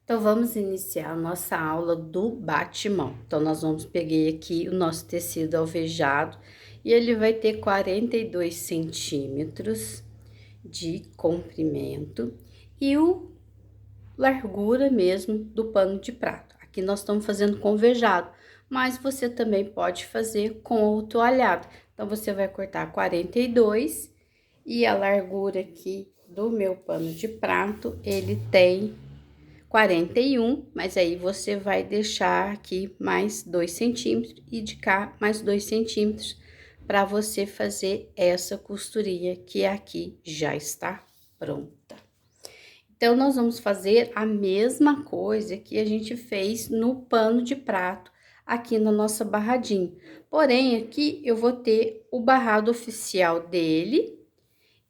Então, vamos iniciar a nossa aula do bate-mão. Então, nós vamos pegar aqui o nosso tecido alvejado e ele vai ter 42 centímetros de comprimento e o largura mesmo do pano de prato. Aqui nós estamos fazendo com vejado, mas você também pode fazer com o toalhado. Então, você vai cortar 42 e a largura aqui do meu pano de prato, ele tem 41, mas aí você vai deixar aqui mais 2 centímetros e de cá mais 2 centímetros para você fazer essa costurinha que aqui já está pronta. Então, nós vamos fazer a mesma coisa que a gente fez no pano de prato aqui na nossa barradinha. Porém, aqui eu vou ter o barrado oficial dele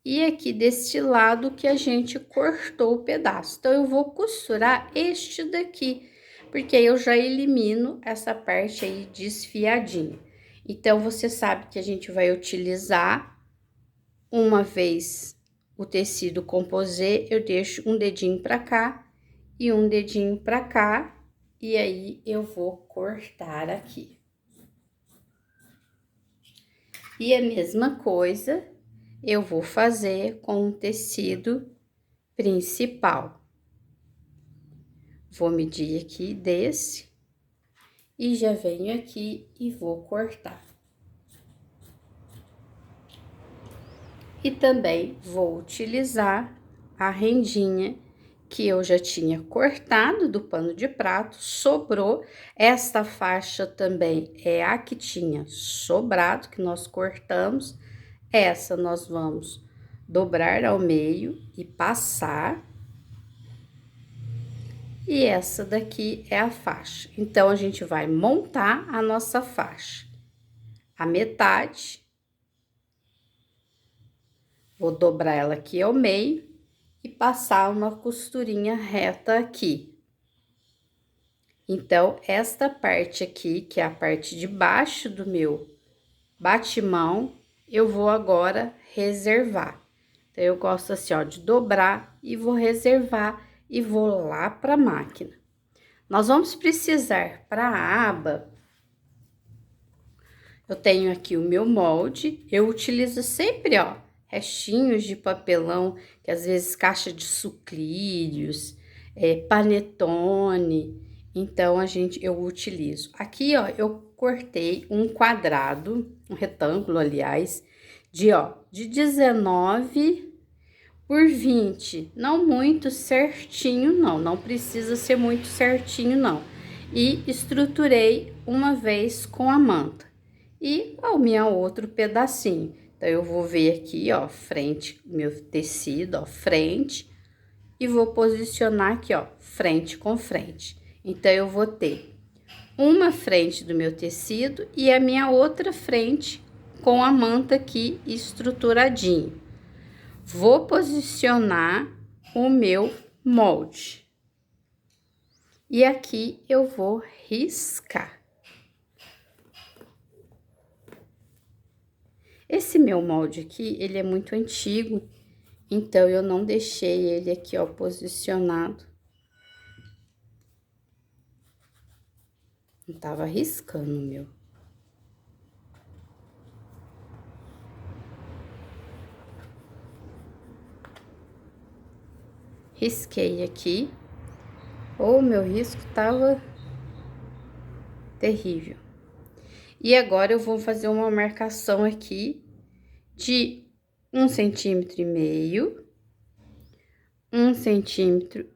e aqui deste lado que a gente cortou o pedaço. Então, eu vou costurar este daqui, porque aí eu já elimino essa parte aí desfiadinha. Então, você sabe que a gente vai utilizar uma vez o tecido composê, eu deixo um dedinho pra cá e um dedinho pra cá, e aí eu vou cortar aqui. E a mesma coisa eu vou fazer com o tecido principal. Vou medir aqui desse e já venho aqui e vou cortar. E também vou utilizar a rendinha que eu já tinha cortado do pano de prato, sobrou. Esta faixa também é a que tinha sobrado, que nós cortamos. Essa nós vamos dobrar ao meio e passar. E essa daqui é a faixa. Então, a gente vai montar a nossa faixa. A metade. Vou dobrar ela aqui ao meio e passar uma costurinha reta aqui. Então, esta parte aqui, que é a parte de baixo do meu bate-mão, eu vou agora reservar. Então, eu gosto assim, ó, de dobrar e vou reservar e vou lá para a máquina. Nós vamos precisar para a aba, eu tenho aqui o meu molde, eu utilizo sempre, ó, restinhos de papelão, que às vezes caixa de sucrilhos, panetone, então eu utilizo. Aqui, ó, eu cortei um quadrado, um retângulo, aliás, de 19 por 20, não muito certinho, não precisa ser muito certinho, não. E estruturei uma vez com a manta. E o meu outro pedacinho. Então, eu vou ver aqui, ó, frente, meu tecido, ó, frente, e vou posicionar aqui, ó, frente com frente. Então, eu vou ter uma frente do meu tecido e a minha outra frente com a manta aqui estruturadinho. Vou posicionar o meu molde. E aqui eu vou riscar. Esse meu molde aqui, ele é muito antigo, então eu não deixei ele aqui, ó, posicionado. Não tava riscando o meu. Risquei aqui. O meu risco tava terrível. E agora eu vou fazer uma marcação aqui de 1,5 centímetro, 1,5 centímetro.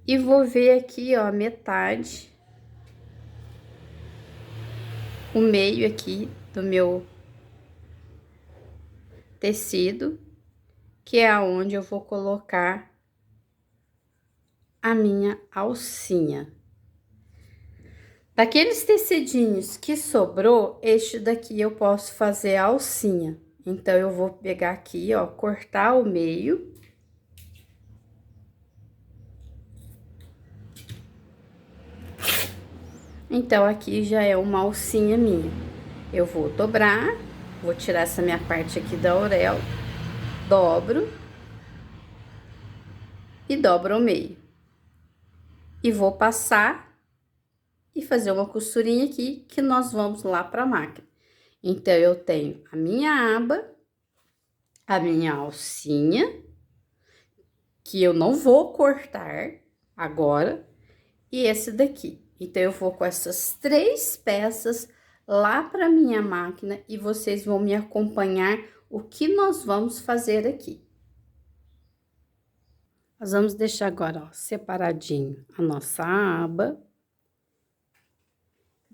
E vou ver aqui, ó, a metade, o meio aqui do meu tecido, que é aonde eu vou colocar a minha alcinha. Daqueles tecidinhos que sobrou, este daqui eu posso fazer a alcinha. Então, eu vou pegar aqui, ó, cortar o meio. Então, aqui já é uma alcinha minha. Eu vou dobrar, vou tirar essa minha parte aqui da auréola, dobro e dobro ao meio. e vou passar e fazer uma costurinha aqui que nós vamos lá para a máquina. Então, eu tenho a minha aba, a minha alcinha, que eu não vou cortar agora, e esse daqui. Então, eu vou com essas 3 peças lá para minha máquina e vocês vão me acompanhar o que nós vamos fazer aqui. Nós vamos deixar agora, ó, separadinho a nossa aba.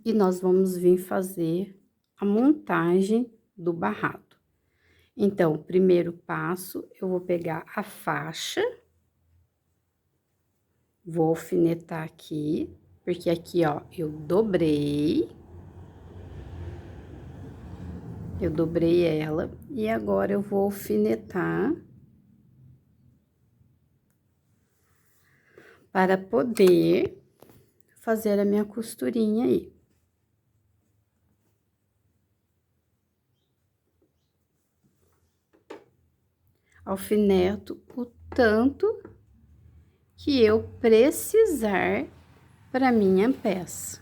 E nós vamos vir fazer a montagem do barrado. Então, o primeiro passo, eu vou pegar a faixa, vou alfinetar aqui, porque aqui, ó, eu dobrei ela, e agora eu vou alfinetar para poder fazer a minha costurinha aí. Alfineto o tanto que eu precisar para minha peça.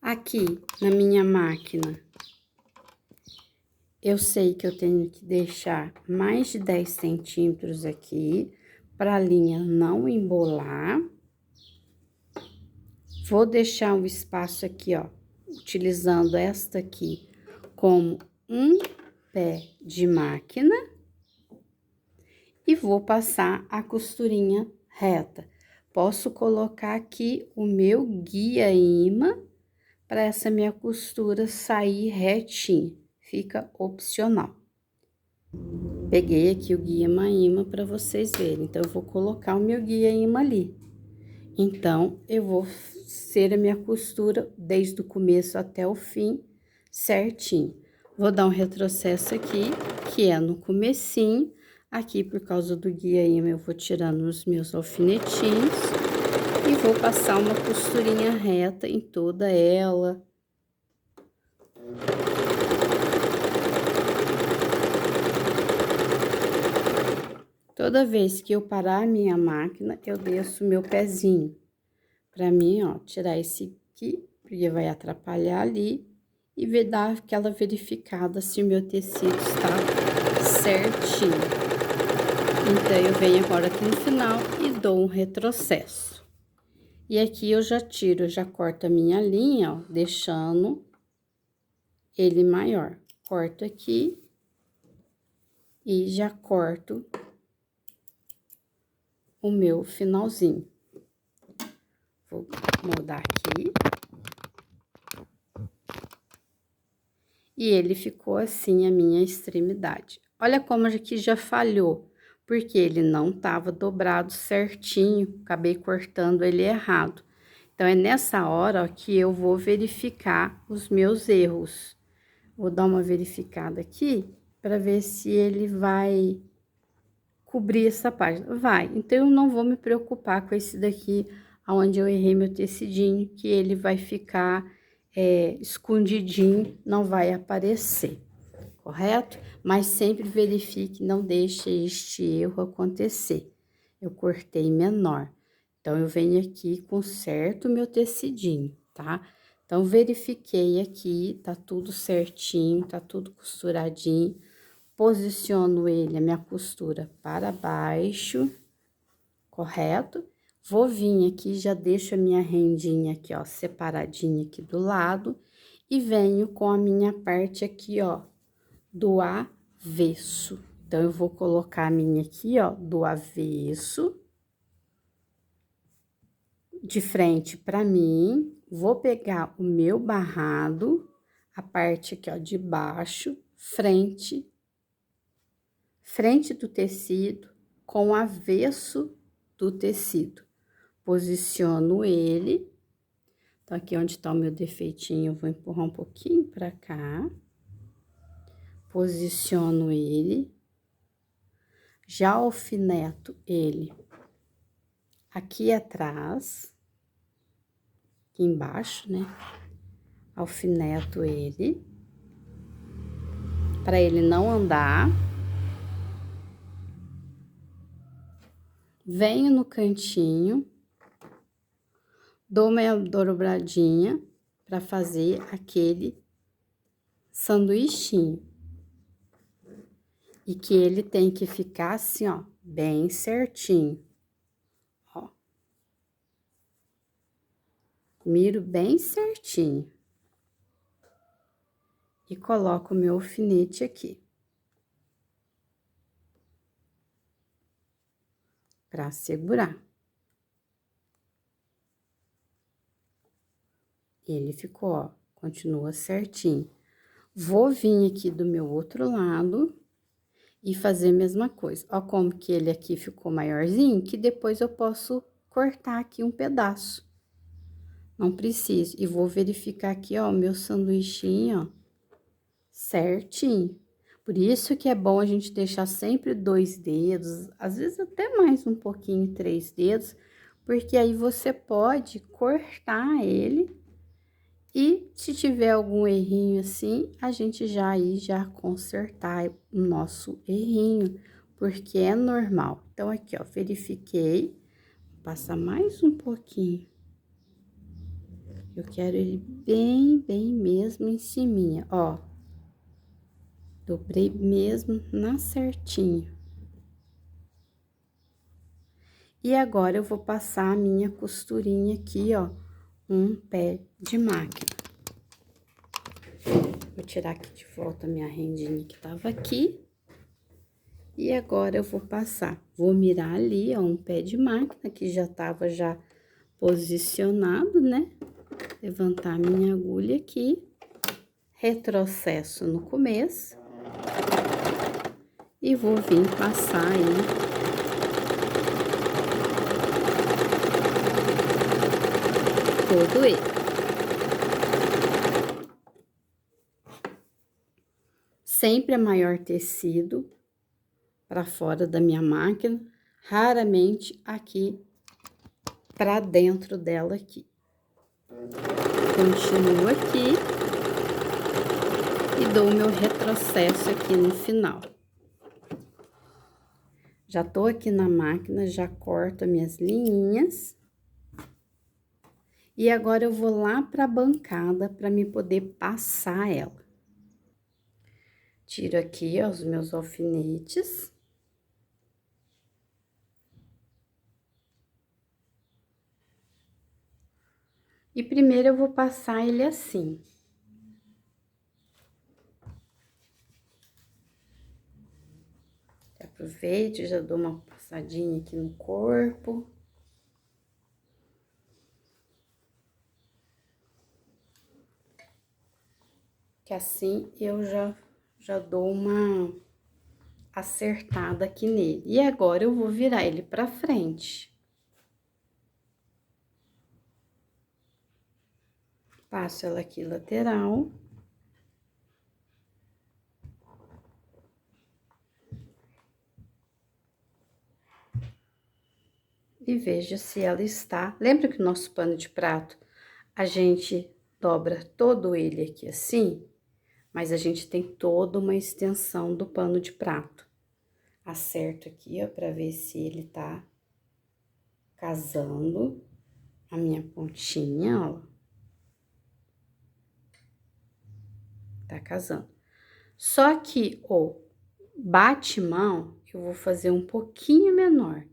Aqui na minha máquina, eu sei que eu tenho que deixar mais de 10 centímetros aqui, para a linha não embolar. Vou deixar um espaço aqui, ó, utilizando esta aqui como um pé de máquina. E vou passar a costurinha reta. Posso colocar aqui o meu guia-imã para essa minha costura sair retinha. Fica opcional. Peguei aqui o guia-imã para vocês verem. Então, eu vou colocar o meu guia-imã ali. Então, eu vou ser a minha costura desde o começo até o fim, certinho. Vou dar um retrocesso aqui, que é no comecinho. Aqui, por causa do guia-imã, eu vou tirando os meus alfinetinhos. E vou passar uma costurinha reta em toda ela. Toda vez que eu parar a minha máquina, eu desço o meu pezinho. Pra mim, ó, tirar esse aqui, porque vai atrapalhar ali. E dar aquela verificada se o meu tecido está certinho. Então, eu venho agora aqui no final e dou um retrocesso. E aqui eu já tiro, já corto a minha linha, ó, deixando ele maior. Corto aqui e já corto o meu finalzinho. Vou moldar aqui. E ele ficou assim, a minha extremidade. Olha como aqui já falhou, porque ele não tava dobrado certinho, acabei cortando ele errado. Então, é nessa hora, ó, que eu vou verificar os meus erros. Vou dar uma verificada aqui, para ver se ele vai cobrir essa página. Vai, então eu não vou me preocupar com esse daqui, onde eu errei meu tecidinho, que ele vai ficar escondidinho, não vai aparecer, correto? Mas sempre verifique, não deixe este erro acontecer. Eu cortei menor, então eu venho aqui, conserto o meu tecidinho, tá? Então, verifiquei aqui, tá tudo certinho, tá tudo costuradinho. Posiciono ele, a minha costura para baixo, correto? Vou vir aqui, já deixo a minha rendinha aqui, ó, separadinha aqui do lado. E venho com a minha parte aqui, ó, do avesso. Então, eu vou colocar a minha aqui, ó, do avesso. De frente para mim, vou pegar o meu barrado, a parte aqui, ó, de baixo, frente do tecido com o avesso do tecido. Posiciono ele. Então, aqui onde tá o meu defeitinho, eu vou empurrar um pouquinho pra cá. Posiciono ele. Já alfineto ele aqui atrás, aqui embaixo, né? Alfineto ele, para ele não andar. venho no cantinho, dou uma dobradinha para fazer aquele sanduichinho. E que ele tem que ficar assim, ó, bem certinho. Ó. Miro bem certinho. E coloco o meu alfinete aqui. Pra segurar. Ele ficou, ó, continua certinho. Vou vir aqui do meu outro lado e fazer a mesma coisa. Ó como que ele aqui ficou maiorzinho, que depois eu posso cortar aqui um pedaço. Não preciso. E vou verificar aqui, ó, o meu sanduichinho, ó, certinho. Por isso que é bom a gente deixar sempre 2 dedos, às vezes até mais um pouquinho, 3 dedos, porque aí você pode cortar ele e se tiver algum errinho assim, a gente já consertar o nosso errinho, porque é normal. Então, aqui, ó, verifiquei, vou passar mais um pouquinho. Eu quero ele bem mesmo em ciminha, ó. Dobrei mesmo na certinho. E agora, eu vou passar a minha costurinha aqui, ó, um pé de máquina. Vou tirar aqui de volta a minha rendinha que tava aqui. E agora, eu vou passar, vou mirar ali, ó, um pé de máquina que já tava já posicionado, né? Levantar a minha agulha aqui, retrocesso no começo. E vou vir passar aí todo ele. Sempre é maior tecido para fora da minha máquina, raramente aqui para dentro dela aqui. Continuo aqui e dou o meu retrocesso aqui no final. Já tô aqui na máquina, já corto as minhas linhas. E agora, eu vou lá para a bancada para me poder passar ela. Tiro aqui, ó, os meus alfinetes. E primeiro eu vou passar ele assim. Aproveito, já dou uma passadinha aqui no corpo. Que assim eu já dou uma acertada aqui nele. E agora, eu vou virar ele pra frente. Passo ela aqui lateral. E veja se ela está... Lembra que o nosso pano de prato, a gente dobra todo ele aqui assim? Mas a gente tem toda uma extensão do pano de prato. Acerto aqui, ó, pra ver se ele tá casando a minha pontinha, ó. Tá casando. Só que o bate-mão, eu vou fazer um pouquinho menor.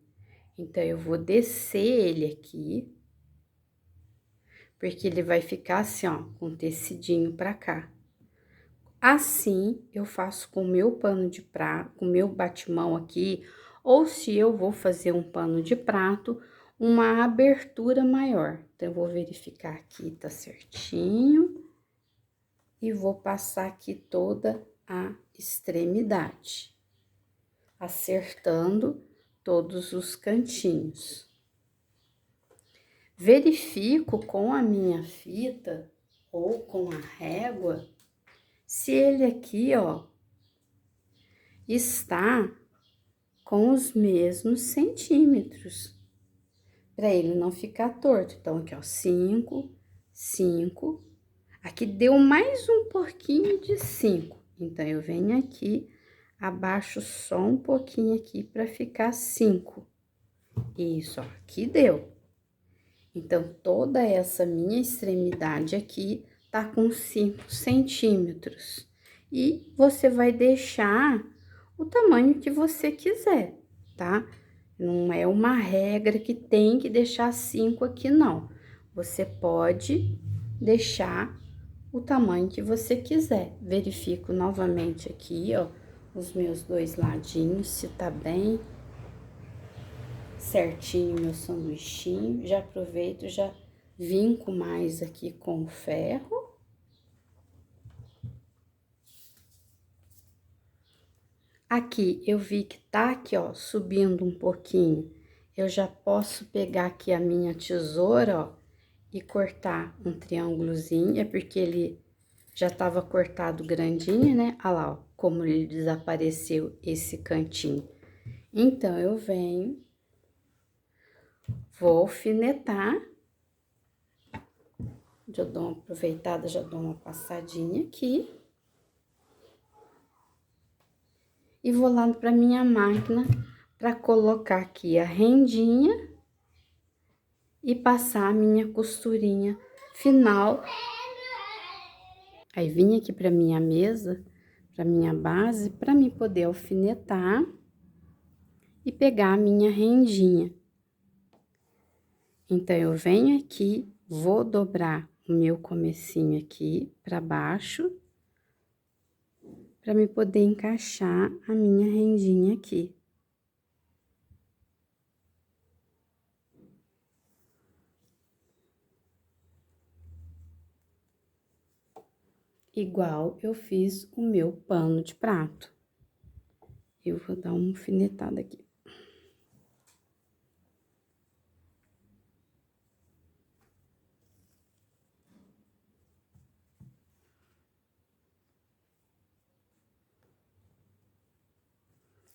Então, eu vou descer ele aqui, porque ele vai ficar assim, ó, com tecidinho pra cá. Assim, eu faço com o meu pano de prato, com o meu bate-mão aqui, ou se eu vou fazer um pano de prato, uma abertura maior. Então, eu vou verificar aqui, tá certinho. E vou passar aqui toda a extremidade, acertando todos os cantinhos. Verifico com a minha fita ou com a régua se ele aqui, ó, está com os mesmos centímetros, para ele não ficar torto. Então, aqui, ó, 5, 5. Aqui deu mais um pouquinho de 5. Então, eu venho aqui, abaixo só um pouquinho aqui para ficar 5. Isso, ó, aqui deu. Então, toda essa minha extremidade aqui tá com 5 centímetros. E você vai deixar o tamanho que você quiser, tá? Não é uma regra que tem que deixar 5 aqui, não. Você pode deixar o tamanho que você quiser. Verifico novamente aqui, ó, os meus dois ladinhos, se tá bem certinho meu sanduichinho. Já aproveito, já vinco mais aqui com o ferro. Aqui, eu vi que tá aqui, ó, subindo um pouquinho. Eu já posso pegar aqui a minha tesoura, ó, e cortar um triângulozinho, é porque ele já tava cortado grandinho, né? Olha lá, ó, como ele desapareceu esse cantinho. Então, eu venho, vou alfinetar. Já dou uma aproveitada, já dou uma passadinha aqui. E vou lá pra minha máquina para colocar aqui a rendinha e passar a minha costurinha final. Aí, vim aqui pra minha mesa, pra minha base, pra mim poder alfinetar e pegar a minha rendinha. Então, eu venho aqui, vou dobrar o meu comecinho aqui pra baixo, pra me poder encaixar a minha rendinha aqui. Igual eu fiz o meu pano de prato. Eu vou dar uma alfinetada aqui.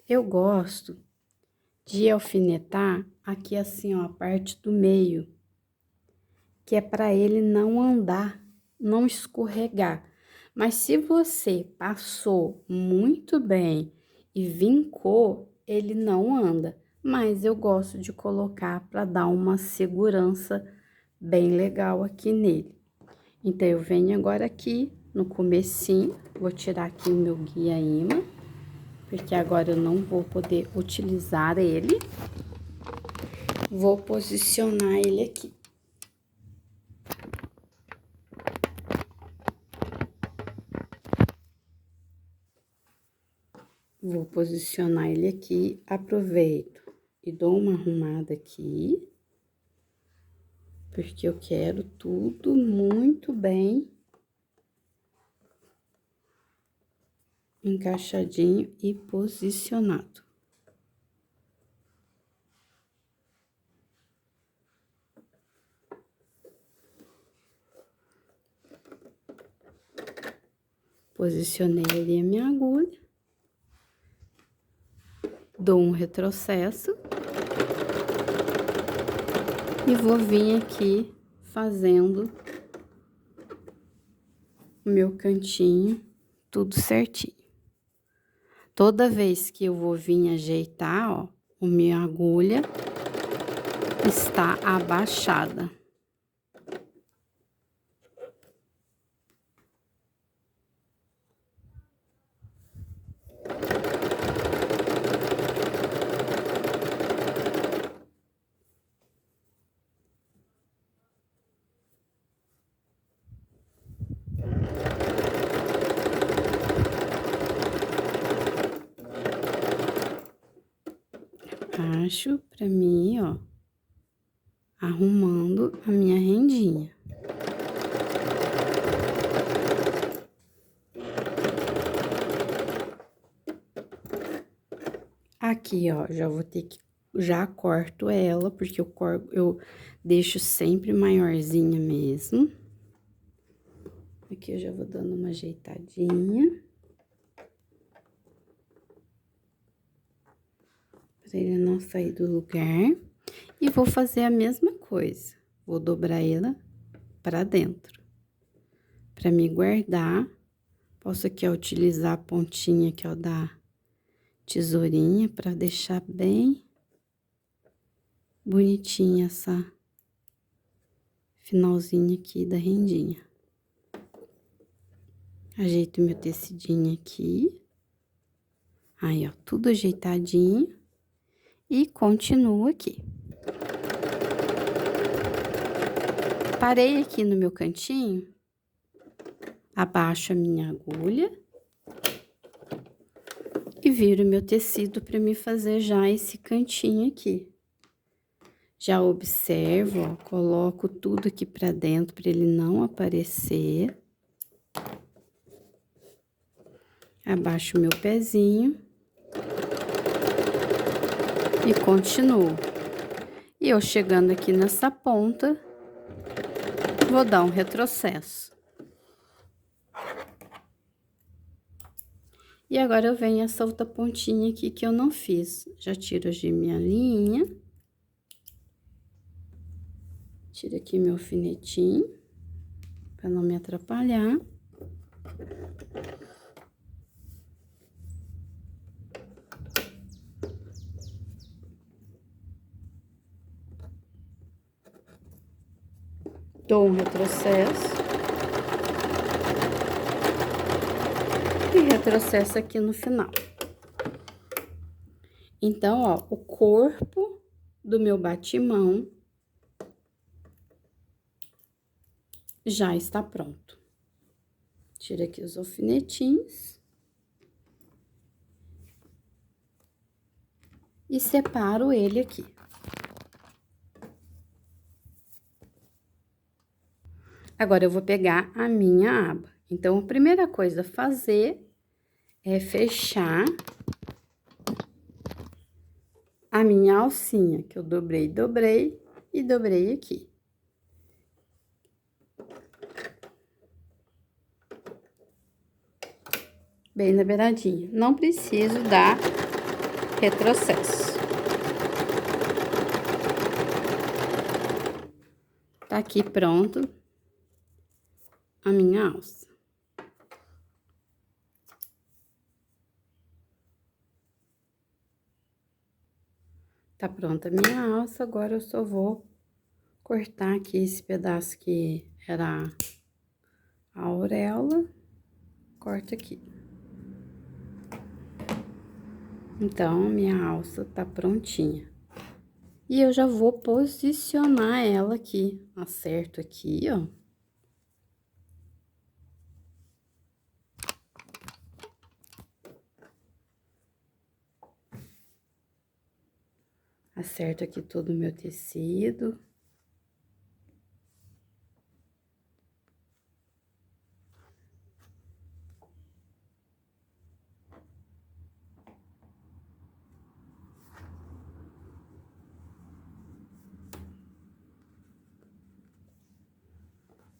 Eu gosto de alfinetar aqui assim, ó, a parte do meio, que é para ele não andar, não escorregar. Mas se você passou muito bem e vincou, ele não anda. Mas eu gosto de colocar para dar uma segurança bem legal aqui nele. Então, eu venho agora aqui no comecinho, vou tirar aqui o meu guia imã, porque agora eu não vou poder utilizar ele. Vou posicionar ele aqui. Vou posicionar ele aqui, aproveito e dou uma arrumada aqui, porque eu quero tudo muito bem encaixadinho e posicionado. Posicionei ali a minha agulha, dou um retrocesso e vou vir aqui fazendo o meu cantinho tudo certinho. Toda vez que eu vou vir ajeitar, ó, a minha agulha está abaixada. Acho pra mim, ó, arrumando a minha rendinha. Aqui, ó, já vou ter que, já corto ela, porque eu deixo sempre maiorzinha mesmo. Aqui eu já vou dando uma ajeitadinha. Pra ele não sair do lugar. E vou fazer a mesma coisa. Vou dobrar ela pra dentro. Pra me guardar, posso aqui, ó, utilizar a pontinha aqui, ó, da tesourinha pra deixar bem... bonitinha essa finalzinho aqui da rendinha. Ajeito meu tecidinho aqui. Aí, ó, tudo ajeitadinho. E continuo aqui. Parei aqui no meu cantinho, abaixo a minha agulha e viro meu tecido para me fazer já esse cantinho aqui. Já observo, ó, coloco tudo aqui para dentro para ele não aparecer. Abaixo o meu pezinho e continuo. E eu chegando aqui nessa ponta, vou dar um retrocesso. E agora eu venho essa outra pontinha aqui que eu não fiz. Já tiro a minha linha. Tiro aqui meu alfinetinho, para não me atrapalhar. Dou um retrocesso. E retrocesso aqui no final. Então, ó, o corpo do meu batimão já está pronto. Tiro aqui os alfinetinhos. E separo ele aqui. Agora, eu vou pegar a minha aba. Então, a primeira coisa a fazer é fechar a minha alcinha, que eu dobrei e dobrei aqui. Bem na beiradinha. Não preciso dar retrocesso. Tá aqui pronto a minha alça. Tá pronta a minha alça, agora eu só vou cortar aqui esse pedaço que era a auréola, corta aqui. Então, minha alça tá prontinha. E eu já vou posicionar ela aqui, acerto aqui, ó. Acerto aqui todo o meu tecido.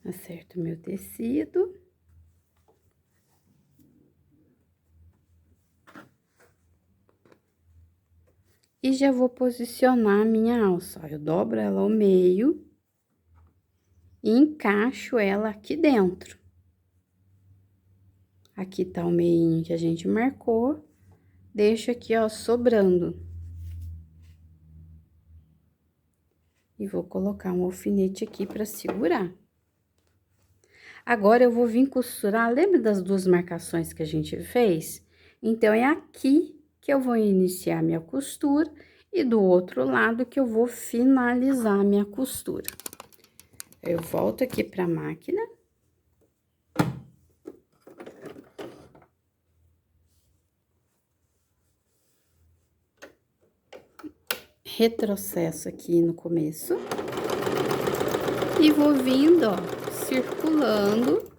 Acerto meu tecido. E já vou posicionar a minha alça, ó. Eu dobro ela ao meio e encaixo ela aqui dentro. Aqui tá o meinho que a gente marcou, deixo aqui, ó, sobrando. E vou colocar um alfinete aqui pra segurar. Agora, eu vou vir costurar, lembra das duas marcações que a gente fez? Então, é aqui que eu vou iniciar minha costura e do outro lado que eu vou finalizar a minha costura. Eu volto aqui pra máquina. Retrocesso aqui no começo. E vou vindo, ó, circulando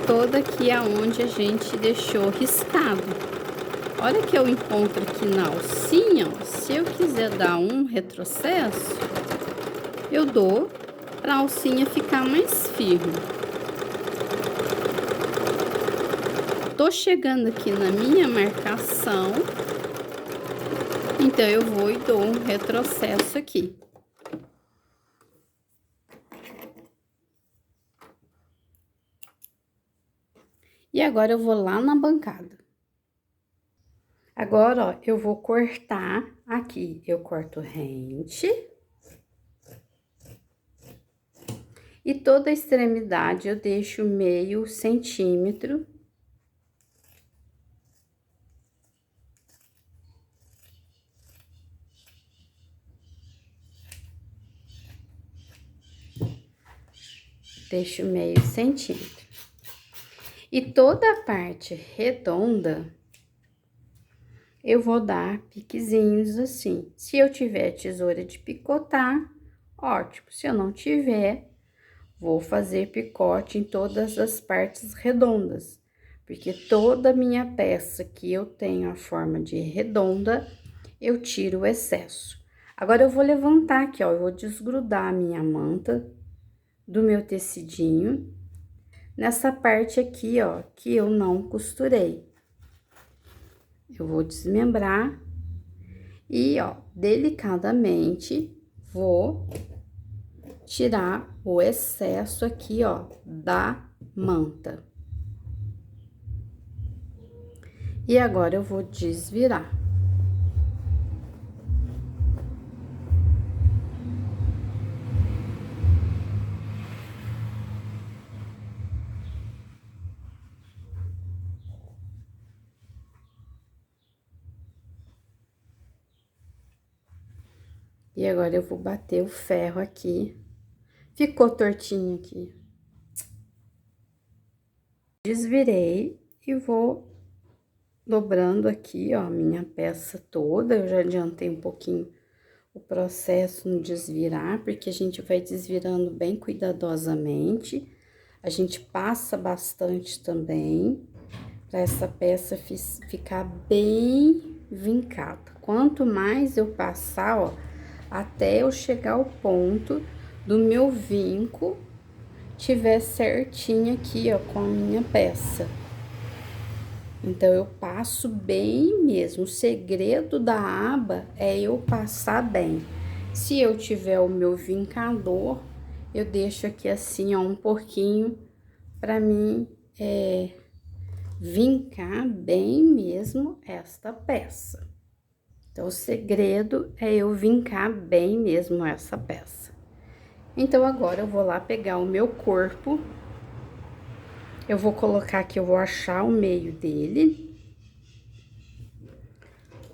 toda aqui aonde a gente deixou riscado. Olha que eu encontro aqui na alcinha, ó, se eu quiser dar um retrocesso, eu dou pra alcinha ficar mais firme. Tô chegando aqui na minha marcação, então eu vou e dou um retrocesso aqui. E agora eu vou lá na bancada. Agora, ó, eu vou cortar aqui. Eu corto rente. E toda a extremidade eu deixo meio centímetro. Deixo meio centímetro. E toda a parte redonda, eu vou dar piquezinhos assim. Se eu tiver tesoura de picotar, ótimo. Se eu não tiver, vou fazer picote em todas as partes redondas. Porque toda a minha peça que eu tenho a forma de redonda, eu tiro o excesso. Agora, eu vou levantar aqui, ó, eu vou desgrudar a minha manta do meu tecidinho nessa parte aqui, ó, que eu não costurei. Eu vou desmembrar e, ó, delicadamente vou tirar o excesso aqui, ó, da manta. E agora eu vou desvirar. E agora eu vou bater o ferro aqui. Ficou tortinho aqui. Desvirei e vou dobrando aqui, ó, minha peça toda. Eu já adiantei um pouquinho o processo no desvirar, porque a gente vai desvirando bem cuidadosamente. A gente passa bastante também, para essa peça ficar bem vincada. Quanto mais eu passar, ó, até eu chegar ao ponto do meu vinco tiver certinho aqui, ó, com a minha peça. Então, eu passo bem mesmo. O segredo da aba é eu passar bem. Se eu tiver o meu vincador, eu deixo aqui assim, ó, um pouquinho para mim vincar bem mesmo esta peça. Então, o segredo é eu vincar bem mesmo essa peça. Então, agora eu vou lá pegar o meu corpo. Eu vou colocar aqui, eu vou achar o meio dele.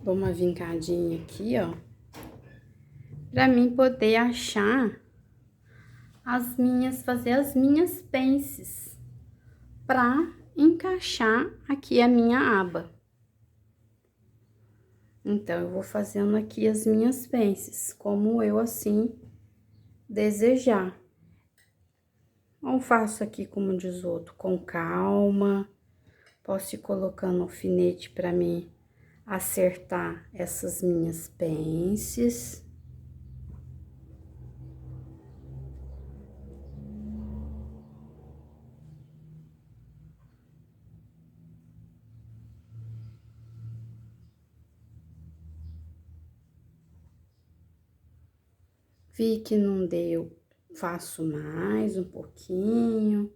Dou uma vincadinha aqui, ó. Pra mim poder achar fazer as minhas pences. Pra encaixar aqui a minha aba. Então, eu vou fazendo aqui as minhas pences, como eu assim desejar. Não faço aqui como diz outro, com calma. Posso ir colocando alfinete para mim acertar essas minhas pences. Vi que não deu, faço mais um pouquinho.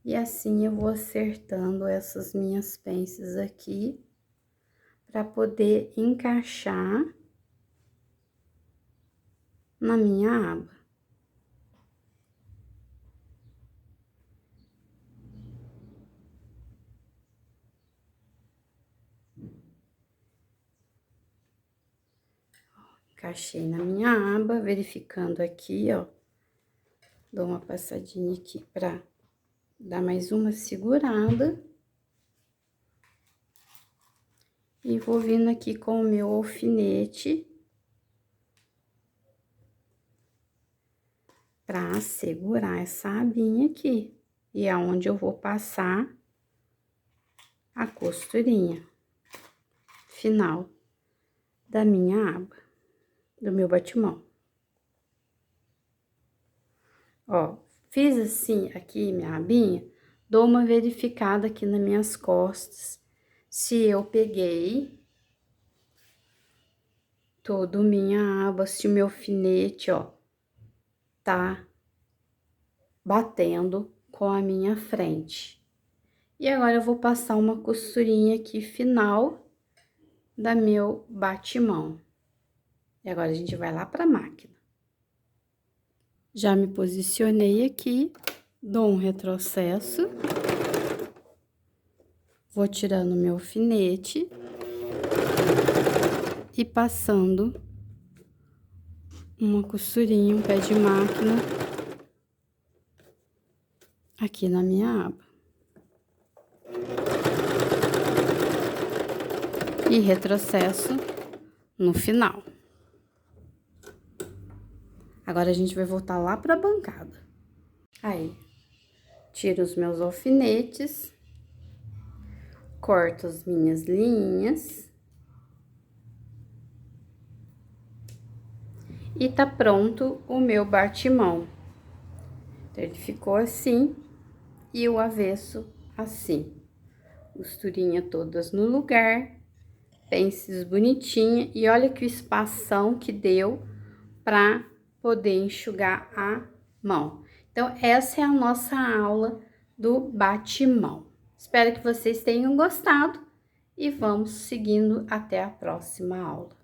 E assim eu vou acertando essas minhas pences aqui para poder encaixar na minha aba. Encaixei na minha aba, verificando aqui, ó. Dou uma passadinha aqui pra dar mais uma segurada. E vou vindo aqui com o meu alfinete pra segurar essa abinha aqui. E é onde eu vou passar a costurinha final da minha aba, do meu batimão. Ó, fiz assim aqui minha abinha, dou uma verificada aqui nas minhas costas, se eu peguei todo minha aba, se o meu alfinete, ó, tá batendo com a minha frente. E agora eu vou passar uma costurinha aqui final da meu batimão. E agora a gente vai lá para a máquina. Já me posicionei aqui, dou um retrocesso. Vou tirando meu alfinete e passando uma costurinha, um pé de máquina aqui na minha aba. E retrocesso no final. Agora a gente vai voltar lá para a bancada. Aí, tiro os meus alfinetes, corto as minhas linhas. E tá pronto o meu batimão. Então, ele ficou assim e o avesso assim. Costurinha todas no lugar, pences bonitinha. E olha que espação que deu pra poder enxugar a mão. Então, essa é a nossa aula do batimão. Espero que vocês tenham gostado e vamos seguindo até a próxima aula.